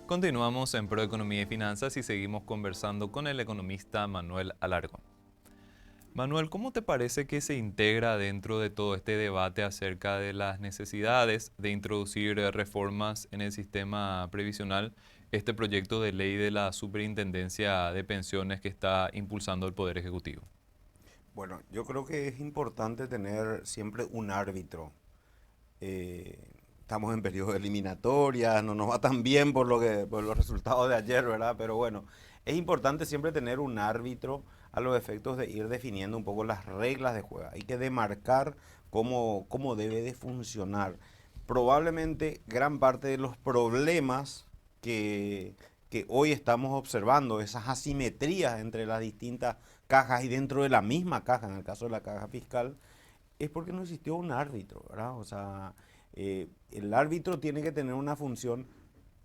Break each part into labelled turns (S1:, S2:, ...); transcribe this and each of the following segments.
S1: Continuamos en Proeconomía y Finanzas y seguimos conversando con el economista Manuel Alarcón. Manuel, ¿cómo te parece que se integra dentro de todo este debate acerca de las necesidades de introducir reformas en el sistema previsional este proyecto de ley de la Superintendencia de Pensiones que está impulsando el Poder Ejecutivo?
S2: Bueno, yo creo que es importante tener siempre un árbitro. Estamos en periodo de eliminatoria, no nos va tan bien por los resultados de ayer, ¿verdad? Pero bueno, es importante siempre tener un árbitro a los efectos de ir definiendo un poco las reglas de juego. Hay que demarcar cómo debe de funcionar. Probablemente gran parte de los problemas que, que hoy estamos observando, esas asimetrías entre las distintas cajas y dentro de la misma caja, en el caso de la caja fiscal, es porque no existió un árbitro, ¿verdad? O sea, el árbitro tiene que tener una función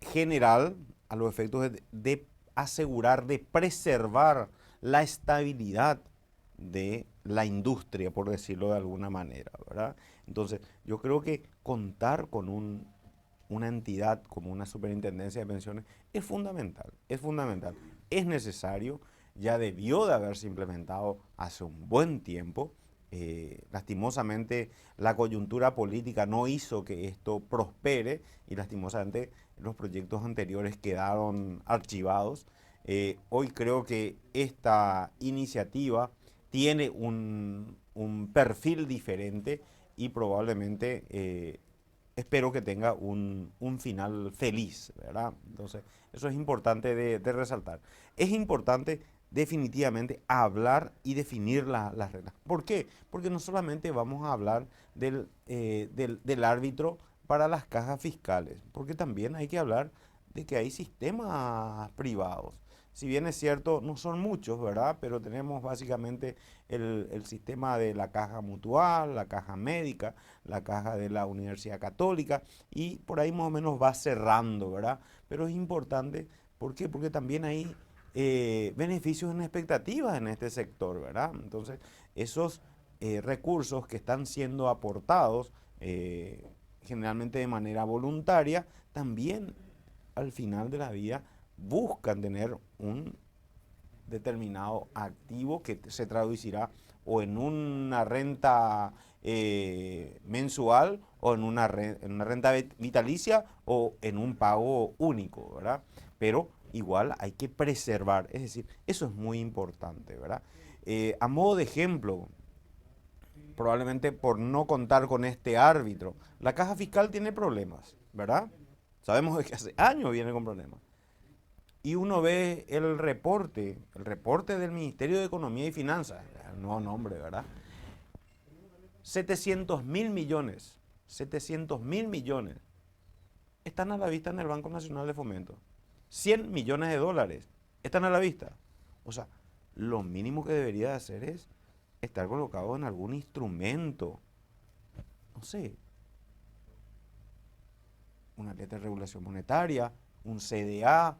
S2: general a los efectos de asegurar, de preservar la estabilidad de la industria, por decirlo de alguna manera, ¿verdad? Entonces, yo creo que contar con una entidad como una superintendencia de pensiones es fundamental, es fundamental, es necesario, ya debió de haberse implementado hace un buen tiempo. Lastimosamente la coyuntura política no hizo que esto prospere y lastimosamente los proyectos anteriores quedaron archivados. Hoy creo que esta iniciativa tiene un perfil diferente y probablemente espero que tenga un final feliz, ¿verdad? Entonces, eso es importante de resaltar. Es importante definitivamente hablar y definir las reglas. ¿Por qué? Porque no solamente vamos a hablar del árbitro para las cajas fiscales, porque también hay que hablar de que hay sistemas privados. Si bien es cierto, no son muchos, ¿verdad? Pero tenemos básicamente el sistema de la caja mutual, la caja médica, la caja de la Universidad Católica y por ahí más o menos va cerrando, ¿verdad? Pero es importante, ¿por qué? Porque también hay beneficios en expectativas en este sector, ¿verdad? Entonces, esos recursos que están siendo aportados generalmente de manera voluntaria, también al final de la vida buscan tener un determinado activo que se traducirá o en una renta mensual o en una renta vitalicia o en un pago único, ¿verdad? Pero igual hay que preservar, es decir, eso es muy importante, ¿verdad? A modo de ejemplo, probablemente por no contar con este árbitro, la caja fiscal tiene problemas, ¿verdad? Sabemos que hace años viene con problemas y uno ve el reporte del Ministerio de Economía y Finanzas, el nuevo nombre, ¿verdad? 700.000 millones, 700.000 millones están a la vista en el Banco Nacional de Fomento. 100 millones de dólares están a la vista. O sea, lo mínimo que debería de hacer es estar colocado en algún instrumento, no sé, una letra de regulación monetaria, un CDA,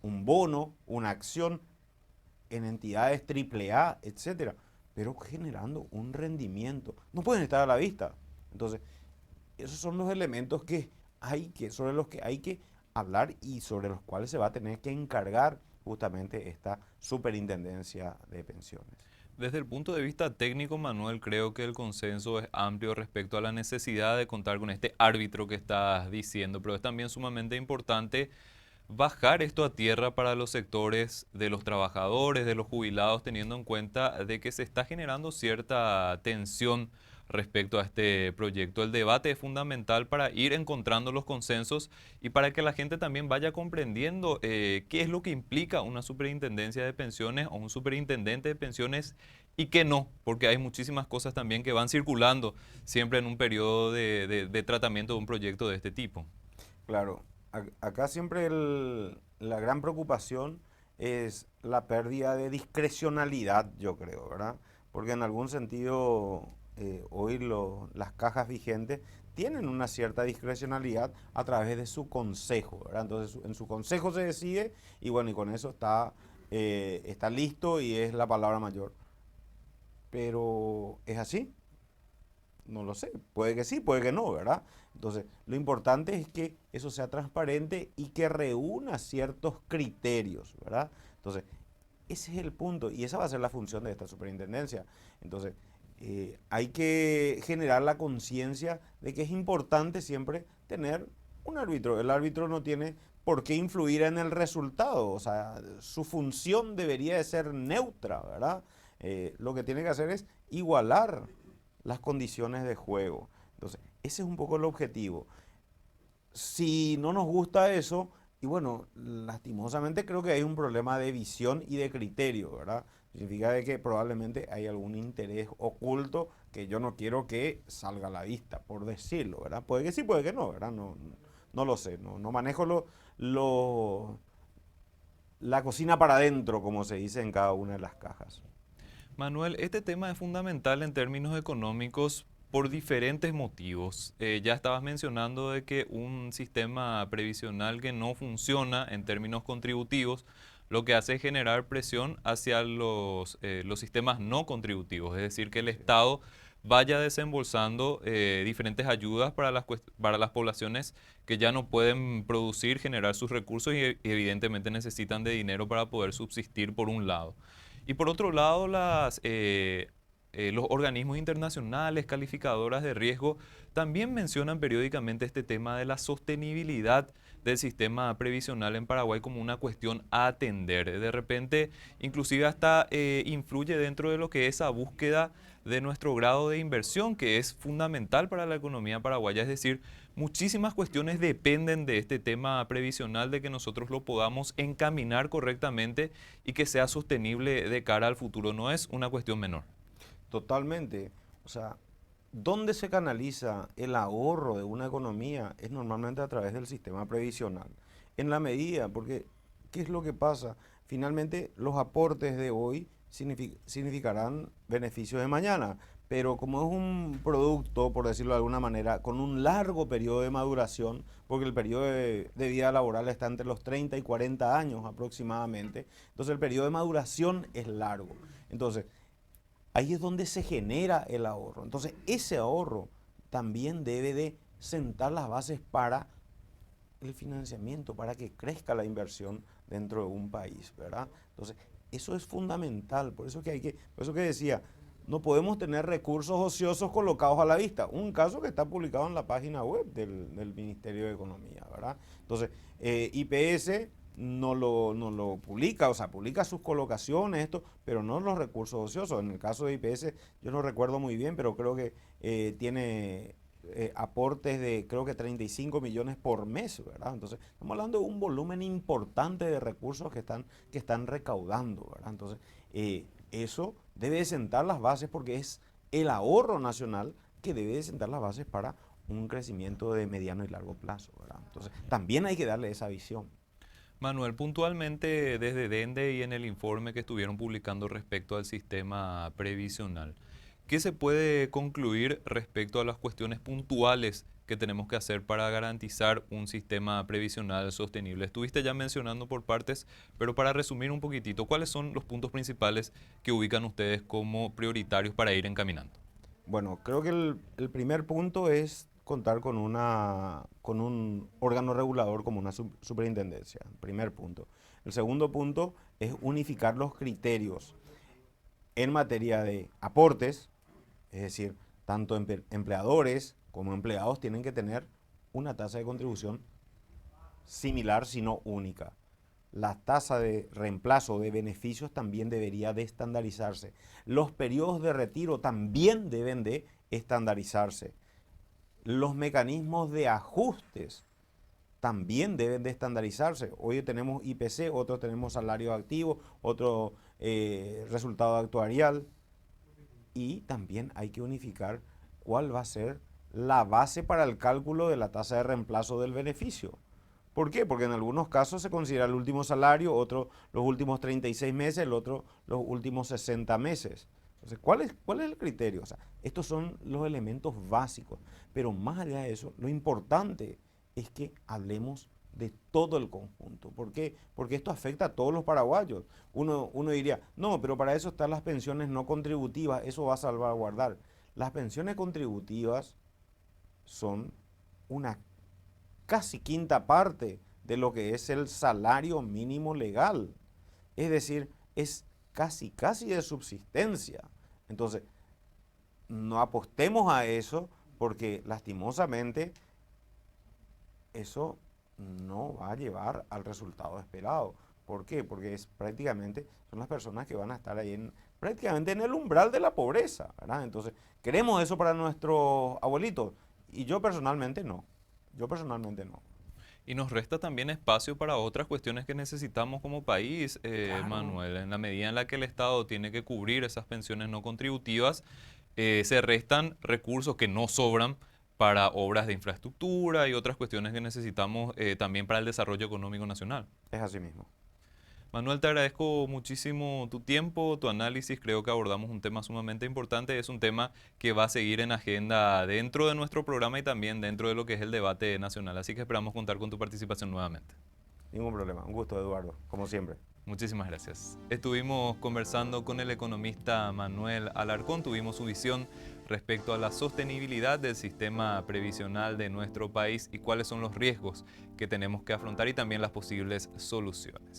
S2: un bono, una acción en entidades AAA, etcétera, pero generando un rendimiento. No pueden estar a la vista. Entonces, esos son los elementos sobre los que hay que hablar y sobre los cuales se va a tener que encargar justamente esta superintendencia de pensiones.
S1: Desde el punto de vista técnico, Manuel, creo que el consenso es amplio respecto a la necesidad de contar con este árbitro que estás diciendo, pero es también sumamente importante bajar esto a tierra para los sectores de los trabajadores, de los jubilados, teniendo en cuenta de que se está generando cierta tensión respecto a este proyecto. El debate es fundamental para ir encontrando los consensos y para que la gente también vaya comprendiendo qué es lo que implica una superintendencia de pensiones o un superintendente de pensiones y qué no, porque hay muchísimas cosas también que van circulando siempre en un periodo de tratamiento de un proyecto de este tipo.
S2: Claro, acá siempre la gran preocupación es la pérdida de discrecionalidad, yo creo, ¿verdad? Porque en algún sentido hoy las cajas vigentes tienen una cierta discrecionalidad a través de su consejo, ¿verdad? Entonces en su consejo se decide y bueno, y con eso está listo y es la palabra mayor. Pero es así. No lo sé, puede que sí, puede que no, ¿verdad? Entonces, lo importante es que eso sea transparente y que reúna ciertos criterios, ¿verdad? Entonces, ese es el punto y esa va a ser la función de esta superintendencia. Entonces, hay que generar la conciencia de que es importante siempre tener un árbitro. El árbitro no tiene por qué influir en el resultado, o sea, su función debería de ser neutra, ¿verdad? Lo que tiene que hacer es igualar las condiciones de juego. Entonces, ese es un poco el objetivo. Si no nos gusta eso, y bueno, lastimosamente creo que hay un problema de visión y de criterio, ¿verdad? Significa de que probablemente hay algún interés oculto que yo no quiero que salga a la vista, por decirlo, ¿verdad? Puede que sí, puede que no, ¿verdad? No, no lo sé, no manejo lo, la cocina para adentro, como se dice en cada una de las cajas.
S1: Manuel, este tema es fundamental en términos económicos por diferentes motivos. Ya estabas mencionando de que un sistema previsional que no funciona en términos contributivos, lo que hace es generar presión hacia los sistemas no contributivos, es decir, que el
S2: Sí,
S1: Estado vaya desembolsando diferentes ayudas para para las poblaciones que ya no pueden producir, generar sus recursos y evidentemente necesitan de dinero para poder subsistir por un lado. Y por otro lado, los organismos internacionales, calificadoras de riesgo, también mencionan periódicamente este tema de la sostenibilidad del sistema previsional en Paraguay como una cuestión a atender. De repente, inclusive hasta influye dentro de lo que es esa búsqueda de nuestro grado de inversión, que es fundamental para la economía paraguaya. Es decir, muchísimas cuestiones dependen de este tema previsional, de que nosotros lo podamos encaminar correctamente y que sea sostenible de cara al futuro. No es una cuestión menor.
S2: totalmente. O sea, ¿dónde se canaliza el ahorro de una economía? Es normalmente a través del sistema previsional. En la medida, porque ¿qué es lo que pasa? Finalmente, los aportes de hoy significarán beneficios de mañana, pero como es un producto, por decirlo de alguna manera, con un largo periodo de maduración, porque el periodo de vida laboral está entre los 30 y 40 años aproximadamente, entonces el periodo de maduración es largo. Entonces, ahí es donde se genera el ahorro. Entonces, ese ahorro también debe de sentar las bases para el financiamiento, para que crezca la inversión dentro de un país, ¿verdad? Entonces, eso es fundamental, por eso que decía, no podemos tener recursos ociosos colocados a la vista. Un caso que está publicado en la página web del Ministerio de Economía, ¿verdad? Entonces, IPS no lo publica, o sea, publica sus colocaciones, esto, pero no los recursos ociosos. En el caso de IPS, yo no recuerdo muy bien, pero creo que tiene aportes de creo que 35 millones por mes, ¿verdad? Entonces, estamos hablando de un volumen importante de recursos que están recaudando, ¿verdad? Entonces, eso debe de sentar las bases porque es el ahorro nacional que debe de sentar las bases para un crecimiento de mediano y largo plazo, ¿verdad? Entonces, también hay que darle esa visión.
S1: Manuel, puntualmente desde Dende y en el informe que estuvieron publicando respecto al sistema previsional, ¿qué se puede concluir respecto a las cuestiones puntuales que tenemos que hacer para garantizar un sistema previsional sostenible? Estuviste ya mencionando por partes, pero para resumir un poquitito, ¿cuáles son los puntos principales que ubican ustedes como prioritarios para ir encaminando?
S2: Bueno, creo que el primer punto es contar con un órgano regulador como una superintendencia. Primer punto. El segundo punto es unificar los criterios en materia de aportes, es decir, tanto empleadores como empleados tienen que tener una tasa de contribución similar, sino única. La tasa de reemplazo de beneficios también debería de estandarizarse. Los periodos de retiro también deben de estandarizarse. Los mecanismos de ajustes también deben de estandarizarse. Hoy tenemos IPC, otros tenemos salario activo, otro resultado actuarial. Y también hay que unificar cuál va a ser la base para el cálculo de la tasa de reemplazo del beneficio. ¿Por qué? Porque en algunos casos se considera el último salario, otro los últimos 36 meses, el otro los últimos 60 meses. Entonces, cuál es el criterio? O sea, estos son los elementos básicos. Pero más allá de eso, lo importante es que hablemos de todo el conjunto. ¿Por qué? Porque esto afecta a todos los paraguayos. Uno diría, no, pero para eso están las pensiones no contributivas, eso va a salvaguardar. Las pensiones contributivas son una casi quinta parte de lo que es el salario mínimo legal. Es decir, es casi de subsistencia. Entonces, no apostemos a eso porque lastimosamente eso no va a llevar al resultado esperado. ¿Por qué? Porque es prácticamente, son las personas que van a estar ahí prácticamente en el umbral de la pobreza, ¿verdad? Entonces, ¿queremos eso para nuestros abuelitos? Y yo personalmente no. Yo personalmente no.
S1: Y nos resta también espacio para otras cuestiones que necesitamos como país,
S2: Claro.
S1: Manuel. En la medida en la que el Estado tiene que cubrir esas pensiones no contributivas, se restan recursos que no sobran para obras de infraestructura y otras cuestiones que necesitamos también para el desarrollo económico nacional.
S2: Es así mismo.
S1: Manuel, te agradezco muchísimo tu tiempo, tu análisis. Creo que abordamos un tema sumamente importante. Es un tema que va a seguir en agenda dentro de nuestro programa y también dentro de lo que es el debate nacional. Así que esperamos contar con tu participación nuevamente.
S2: Ningún problema. Un gusto, Eduardo, como siempre.
S1: Muchísimas gracias. Estuvimos conversando con el economista Manuel Alarcón. Tuvimos su visión respecto a la sostenibilidad del sistema previsional de nuestro país y cuáles son los riesgos que tenemos que afrontar y también las posibles soluciones.